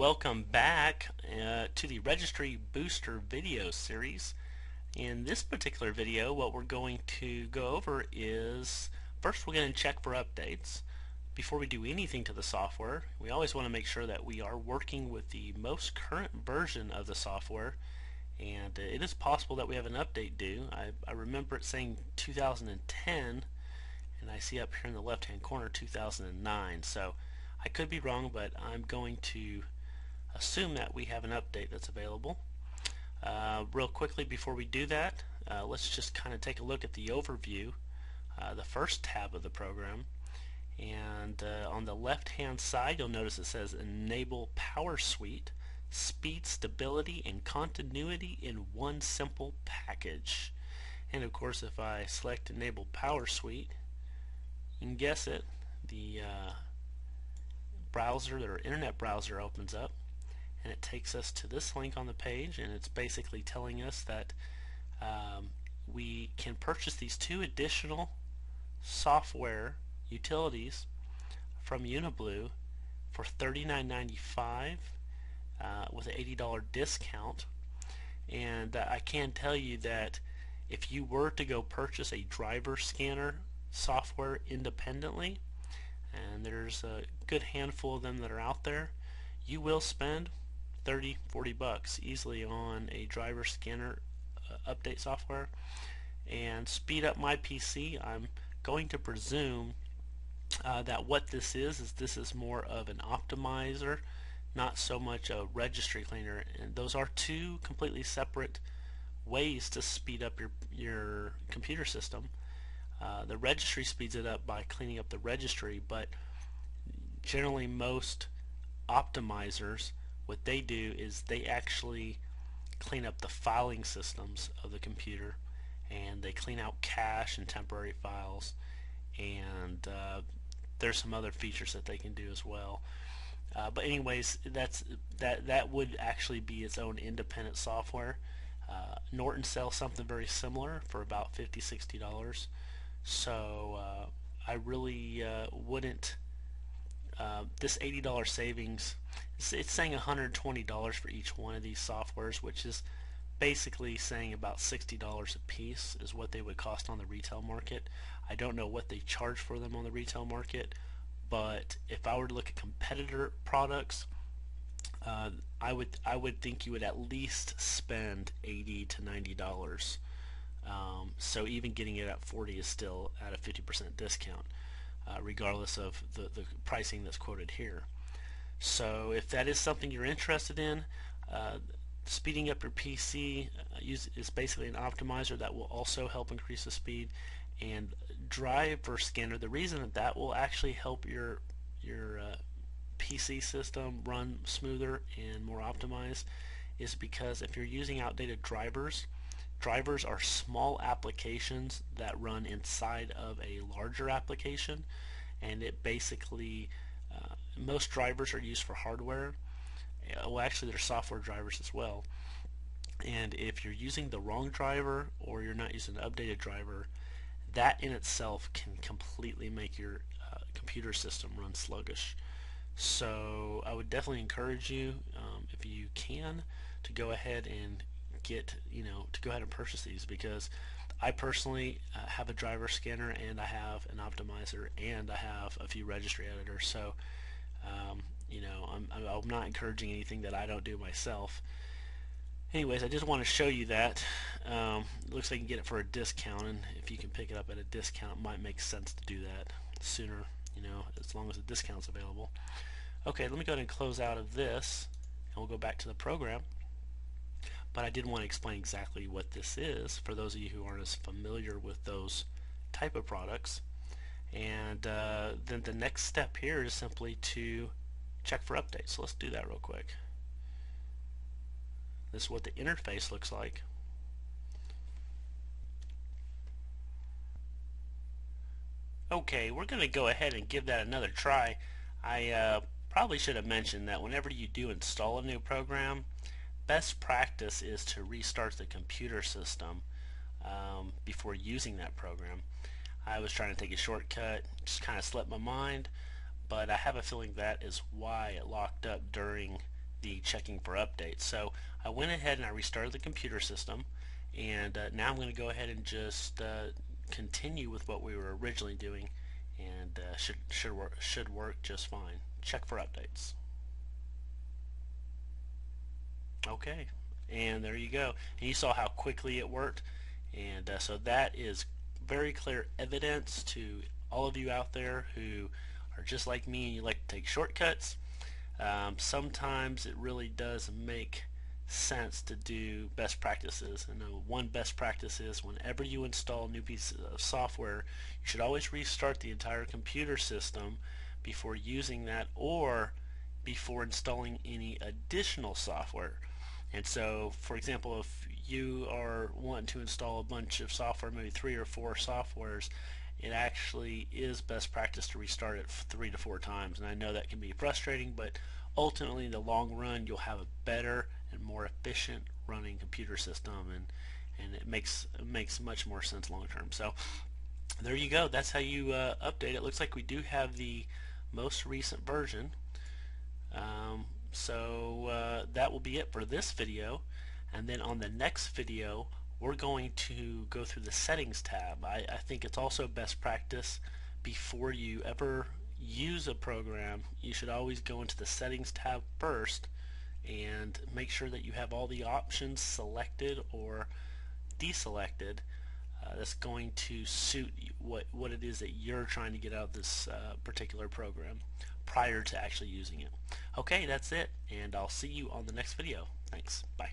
welcome back to the Registry Booster video series. In this particular video, what we're going to go over is, first we're going to check for updates. Before we do anything to the software, we always want to make sure that we are working with the most current version of the software, and it is possible that we have an update due. I remember it saying 2010, and I see up here in the left hand corner 2009, so I could be wrong, but I'm going to assume that we have an update that's available. Real quickly before we do that, let's just kind of take a look at the overview, the first tab of the program, and on the left hand side you'll notice it says Enable Power Suite, Speed, Stability, and Continuity in one simple package. And of course, if I select Enable Power Suite, you can guess it, the browser, or internet browser, opens up, and it takes us to this link on the page, and it's basically telling us that we can purchase these two additional software utilities from UniBlue for $39.95 with an $80 discount. And I can tell you that if you were to go purchase a driver scanner software independently, and there's a good handful of them that are out there, you will spend $30-40 easily on a driver scanner update software. And speed up my PC, I'm going to presume that what this is more of an optimizer, not so much a registry cleaner. And those are two completely separate ways to speed up your computer system. The registry speeds it up by cleaning up the registry, but generally most optimizers, what they do is they actually clean up the filing systems of the computer, and they clean out cache and temporary files, and there's some other features that they can do as well. But anyways, that would actually be its own independent software. Norton sells something very similar for about $50-60. So I really wouldn't. This $80 savings, it's saying $120 for each one of these softwares, which is basically saying about $60 a piece is what they would cost on the retail market. I don't know what they charge for them on the retail market, but if I were to look at competitor products, I would think you would at least spend $80 to $90. So even getting it at 40 is still at a 50% discount, regardless of the pricing that's quoted here. So if that is something you're interested in, speeding up your PC is basically an optimizer that will also help increase the speed. And driver scanner, the reason that will actually help your PC system run smoother and more optimized is because if you're using outdated drivers are small applications that run inside of a larger application, and it basically most drivers are used for hardware. Well, actually there's software drivers as well, and if you're using the wrong driver or you're not using an updated driver, that in itself can completely make your computer system run sluggish. So I would definitely encourage you, if you can, to go ahead and purchase these, because I personally have a driver scanner, and I have an optimizer, and I have a few registry editors. So I'm not encouraging anything that I don't do myself. Anyways, I just want to show you that. It looks like you can get it for a discount, and if you can pick it up at a discount, it might make sense to do that sooner, as long as the discount's available. Okay, let me go ahead and close out of this, and we'll go back to the program. But I did want to explain exactly what this is for those of you who aren't as familiar with those type of products. And then the next step here is simply to check for updates. So let's do that real quick. This is what the interface looks like. Okay, we're going to go ahead and give that another try. I probably should have mentioned that whenever you do install a new program, best practice is to restart the computer system before using that program. I was trying to take a shortcut, just kind of slipped my mind, but I have a feeling that is why it locked up during the checking for updates. So I went ahead and I restarted the computer system, and now I'm going to go ahead and just continue with what we were originally doing, and should work just fine. Check for updates. Okay, and there you go. And you saw how quickly it worked, and so that is very clear evidence to all of you out there who are just like me and you like to take shortcuts. Sometimes it really does make sense to do best practices. And one best practice is whenever you install a new piece of software, you should always restart the entire computer system before using that or before installing any additional software. And so, for example, if you are wanting to install a bunch of software, maybe 3 or 4 softwares, it actually is best practice to restart it 3 to 4 times. And I know that can be frustrating, but ultimately in the long run you'll have a better and more efficient running computer system, and it makes much more sense long term. So there you go. That's how you update. It looks like we do have the most recent version. That will be it for this video, and then on the next video we're going to go through the settings tab. I think it's also best practice before you ever use a program, you should always go into the settings tab first and make sure that you have all the options selected or deselected that's going to suit what it is that you're trying to get out of this particular program prior to actually using it. Okay, that's it, and I'll see you on the next video. Thanks. Bye.